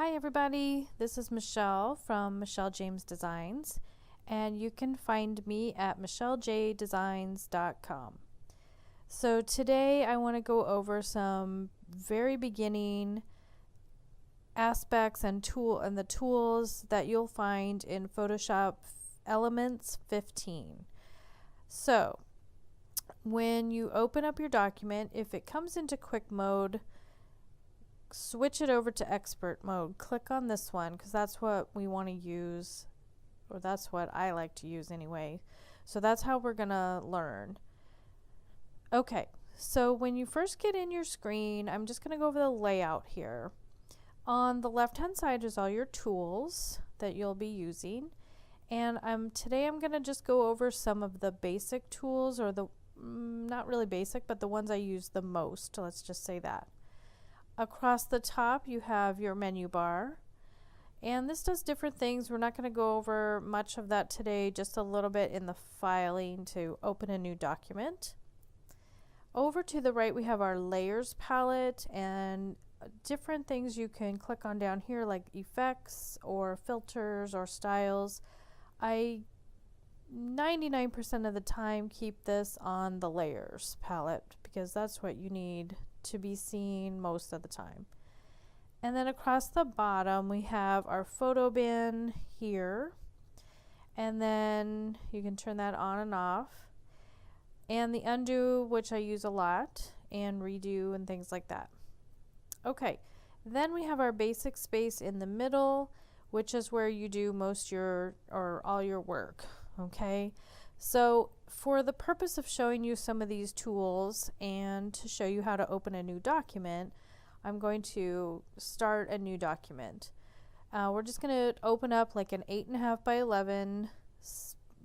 Hi everybody, this is Michelle from Michelle James Designs, and you can find me at michellejdesigns.com. So today I want to go over some very beginning aspects and the tools that you'll find in Photoshop Elements 15. So when you open up your document, if it comes into quick mode, switch it over to expert mode. Click on this one because that's what we want to use, or that's what I like to use anyway. So that's how we're gonna learn. Okay, so when you first get in your screen, I'm just gonna go over the layout here. On the left hand side is all your tools that you'll be using, and today I'm gonna just go over some of the basic tools, or the not really basic, but the ones I use the most, let's just say that. Across the top you have your menu bar, and this does different things. We're not going to go over much of that today, just a little bit in the filing to open a new document. Over to the right we have our layers palette and different things you can click on down here, like effects or filters or styles. I 99% of the time keep this on the layers palette because that's what you need to be seen most of the time. And then across the bottom we have our photo bin here, and then you can turn that on and off, and the undo, which I use a lot, and redo and things like that. Okay, then we have our basic space in the middle, which is where you do all your work. Okay, so for the purpose of showing you some of these tools and to show you how to open a new document, I'm going to start a new document. We're just going to open up like an 8.5 by 11,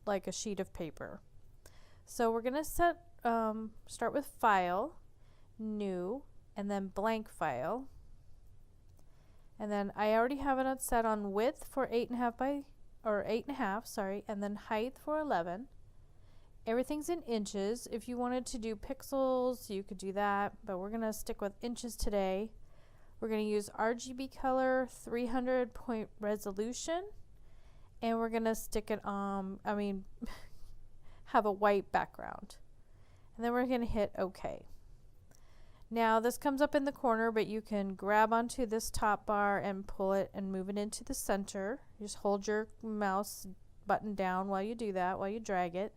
like a sheet of paper. So we're going to start with File, New, and then Blank File. And then I already have it set on width for 8.5, sorry, and then height for 11. Everything's in inches. If you wanted to do pixels, you could do that, but we're going to stick with inches today. We're going to use RGB color, 300 point resolution, and we're going to stick it on, have a white background. And then we're going to hit OK. Now this comes up in the corner, but you can grab onto this top bar and pull it and move it into the center. Just hold your mouse button down while you do that, while you drag it.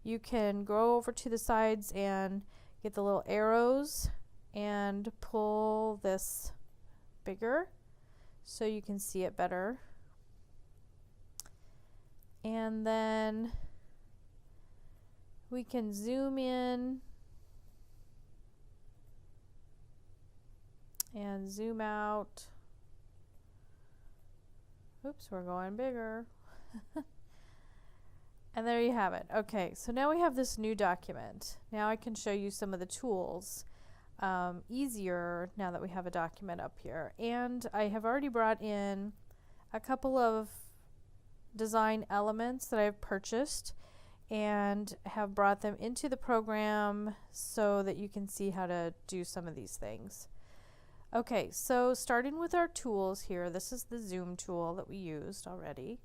You can go over to the sides and get the little arrows and pull this bigger so you can see it better. And then we can zoom in and zoom out. Oops, we're going bigger. And there you have it. Okay, so now we have this new document. Now I can show you some of the tools easier now that we have a document up here. And I have already brought in a couple of design elements that I've purchased and have brought them into the program so that you can see how to do some of these things. Okay, so starting with our tools here, this is the zoom tool that we used already.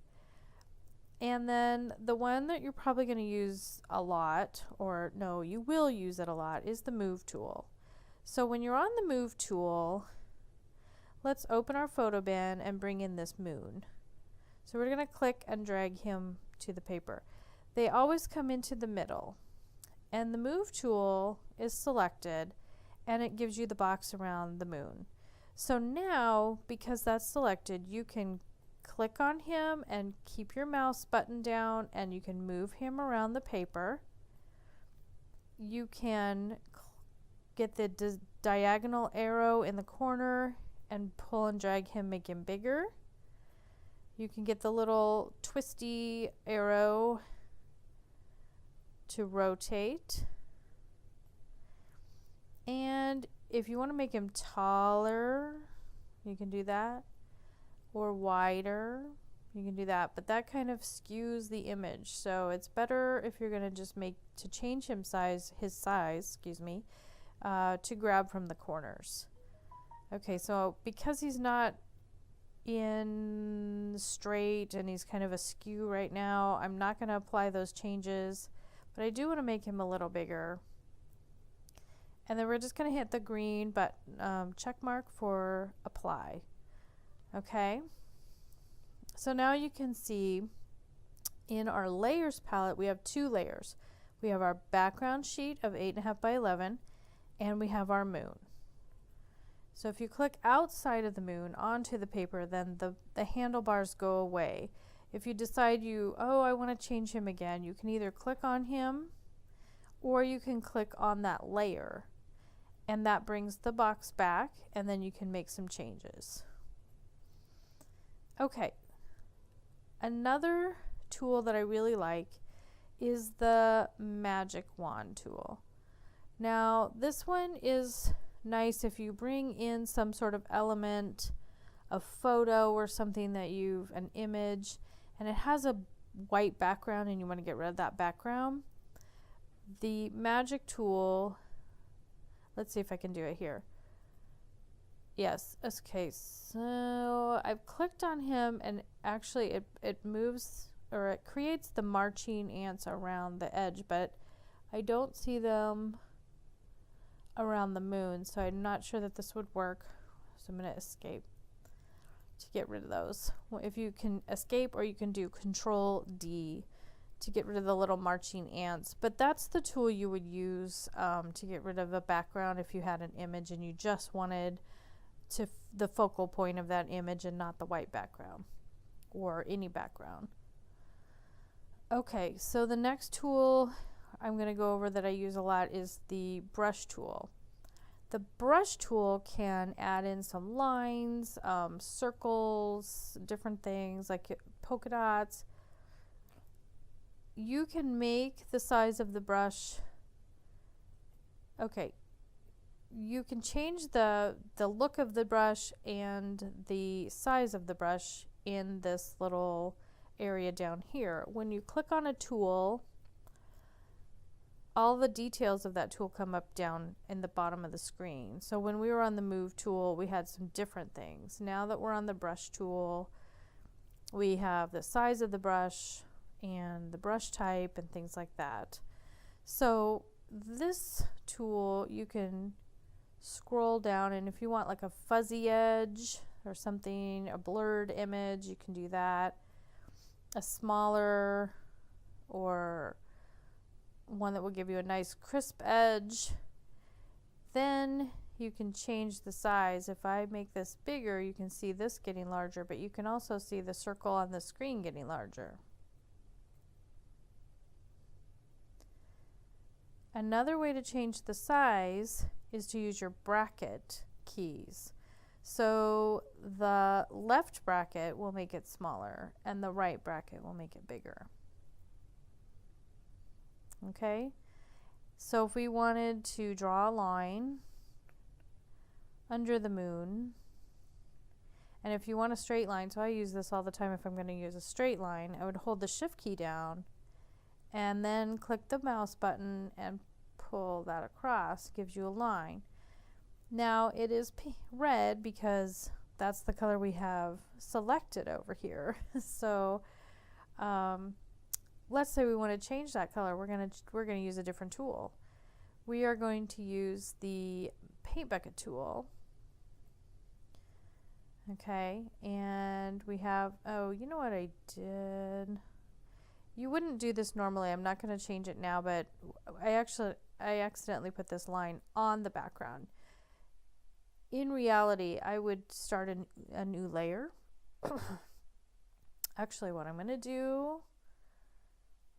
And then the one that you're probably going to use a lot, or no, you will use it a lot, is the move tool. So when you're on the move tool, let's open our photo bin and bring in this moon. So we're going to click and drag him to the paper. They always come into the middle, and the move tool is selected and it gives you the box around the moon. So now, because that's selected, you can click on him and keep your mouse button down, and you can move him around the paper. You can get the diagonal arrow in the corner and pull and drag him, make him bigger. You can get the little twisty arrow to rotate. And if you want to make him taller, you can do that. Or wider, you can do that, but that kind of skews the image, so it's better if you're going to just change his size, to grab from the corners. Okay, so because he's not in straight and he's kind of askew right now. I'm not going to apply those changes, but I do want to make him a little bigger. And then we're just going to hit the green check mark for apply. Okay. So now you can see in our layers palette, we have two layers. We have our background sheet of 8.5 by 11, and we have our moon. So if you click outside of the moon onto the paper, then the handlebars go away. If you decide I want to change him again, you can either click on him or you can click on that layer, and that brings the box back, and then you can make some changes. Okay, another tool that I really like is the magic wand tool. Now this one is nice if you bring in some sort of element, a photo or something that an image, and it has a white background and you want to get rid of that background. The magic tool, let's see if I can do it here. Yes, okay, so I've clicked on him and actually it moves, or it creates the marching ants around the edge, but I don't see them around the moon, so I'm not sure that this would work. So I'm going to escape to get rid of those. Well, if you can escape, or you can do Control D to get rid of the little marching ants, but that's the tool you would use to get rid of a background if you had an image and you just wanted the focal point of that image and not the white background or any background. Okay, so the next tool I'm going to go over that I use a lot is the brush tool. The brush tool can add in some lines, circles, different things like polka dots. You can make the size of the brush. Okay, you can change the look of the brush and the size of the brush in this little area down here. When you click on a tool, all the details of that tool come up down in the bottom of the screen. So when we were on the move tool, we had some different things. Now that we're on the brush tool, we have the size of the brush and the brush type and things like that. So this tool, you can scroll down, and if you want like a fuzzy edge or something, a blurred image, you can do that. A smaller, or one that will give you a nice crisp edge. Then you can change the size. If I make this bigger, you can see this getting larger, but you can also see the circle on the screen getting larger. Another way to change the size is to use your bracket keys. So the left bracket will make it smaller and the right bracket will make it bigger. Okay, so if we wanted to draw a line under the moon, and if you want a straight line, so I use this all the time if I'm going to use a straight line, I would hold the shift key down and then click the mouse button and pull that across. Gives you a line. Now it is red because that's the color we have selected over here. So let's say we want to change that color. We're gonna use a different tool. We are going to use the paint bucket tool. Okay, and we have, oh, you know what I did? You wouldn't do this normally. I'm not going to change it now, but I accidentally put this line on the background. In reality, I would start a new layer. Actually, what I'm going to do,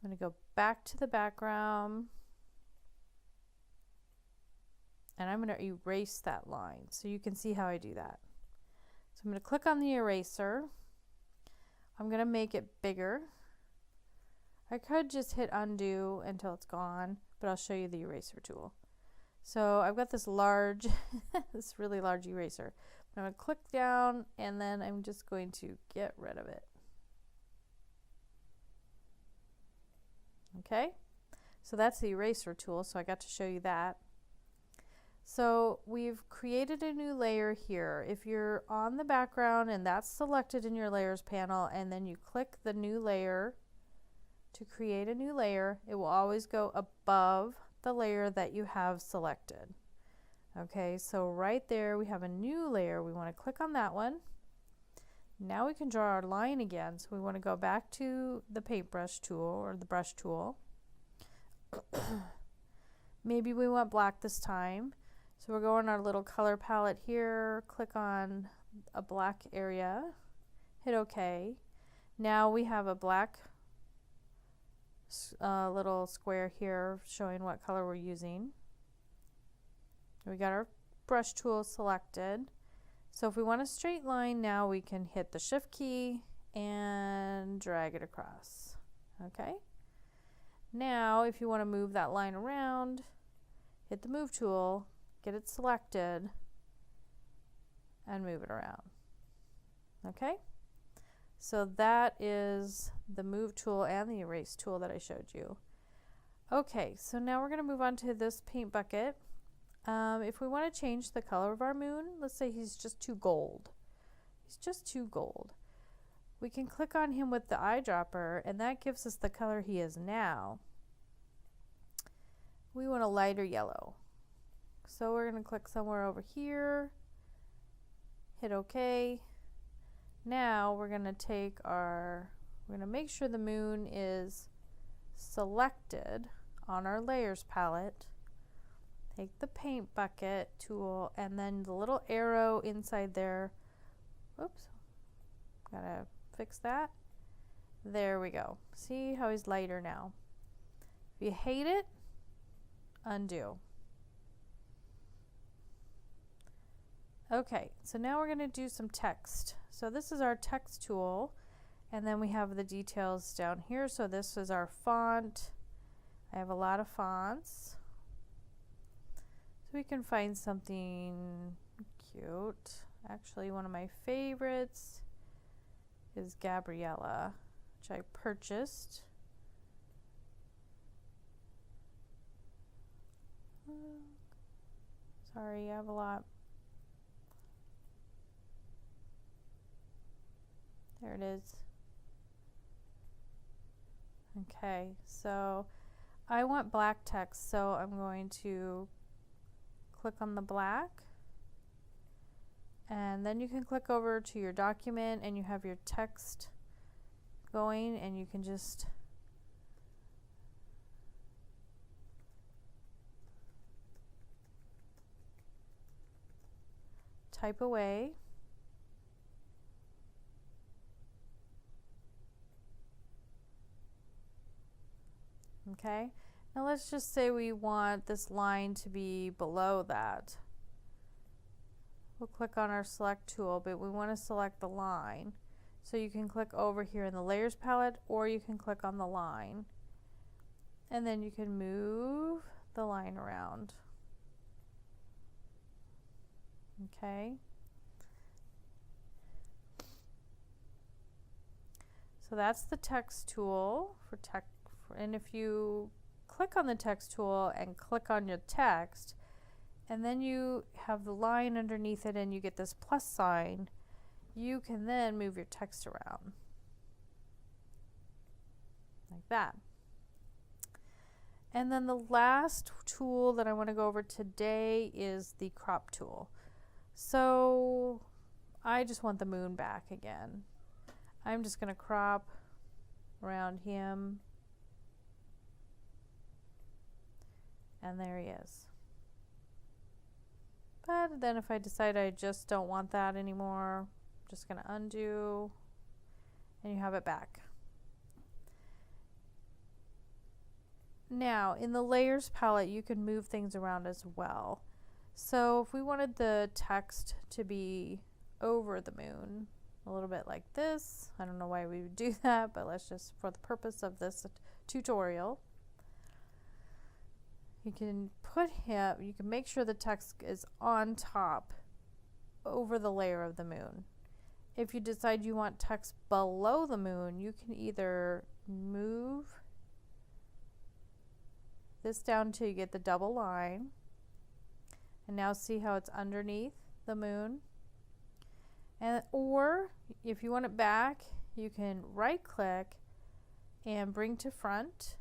I'm going to go back to the background, and I'm going to erase that line so you can see how I do that. So I'm going to click on the eraser. I'm going to make it bigger. I could just hit undo until it's gone, but I'll show you the eraser tool. So I've got this large, this really large eraser. I'm going to click down and then I'm just going to get rid of it. Okay, so that's the eraser tool, so I got to show you that. So we've created a new layer here. If you're on the background and that's selected in your layers panel, and then you click the new layer to create a new layer, it will always go above the layer that you have selected. Okay, so right there we have a new layer. We want to click on that one. Now we can draw our line again. So we want to go back to the paintbrush tool or the brush tool. Maybe we want black this time. So we're going our little color palette here, click on a black area, hit OK. Now we have a black little square here showing what color we're using. We got our brush tool selected. So if we want a straight line, now we can hit the shift key and drag it across. Okay. Now if you want to move that line around, hit the move tool, get it selected, and move it around. Okay. So that is the move tool and the erase tool that I showed you. Okay, so now we're going to move on to this paint bucket. If we want to change the color of our moon, let's say he's just too gold. He's just too gold. We can click on him with the eyedropper, and that gives us the color he is now. We want a lighter yellow. So we're going to click somewhere over here, hit OK. Now we're going to make sure the moon is selected on our layers palette. Take the paint bucket tool and then the little arrow inside there. Whoops, gotta fix that. There we go. See how he's lighter now. If you hate it, undo. Okay, so now we're going to do some text. So this is our text tool, and then we have the details down here. So this is our font. I have a lot of fonts. So we can find something cute. Actually, one of my favorites is Gabriella, which I purchased. Sorry, I have a lot. There it is. Okay, so I want black text, so I'm going to click on the black, and then you can click over to your document and you have your text going, and you can just type away. Okay, now let's just say we want this line to be below that. We'll click on our select tool, but we want to select the line. So you can click over here in the layers palette, or you can click on the line. And then you can move the line around. Okay. So that's the text tool for text. And if you click on the text tool and click on your text, and then you have the line underneath it and you get this plus sign, you can then move your text around like that. And then the last tool that I want to go over today is the crop tool. So I just want the moon back again. I'm just going to crop around him. And there he is. But then if I decide I just don't want that anymore, I'm just going to undo, and you have it back. Now in the layers palette you can move things around as well. So if we wanted the text to be over the moon, a little bit like this, I don't know why we would do that, but let's just, for the purpose of this tutorial, you can put him, you can make sure the text is on top over the layer of the moon. If you decide you want text below the moon, you can either move this down till you get the double line, And now see how it's underneath the moon? And or if you want it back, you can right click and bring to front,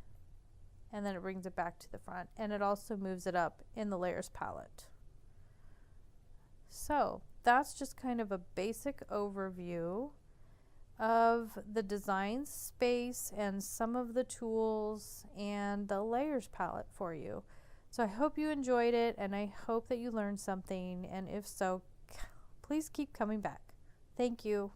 and then it brings it back to the front, and it also moves it up in the layers palette. So that's just kind of a basic overview of the design space and some of the tools and the layers palette for you. So I hope you enjoyed it, and I hope that you learned something, and if so, please keep coming back. Thank you.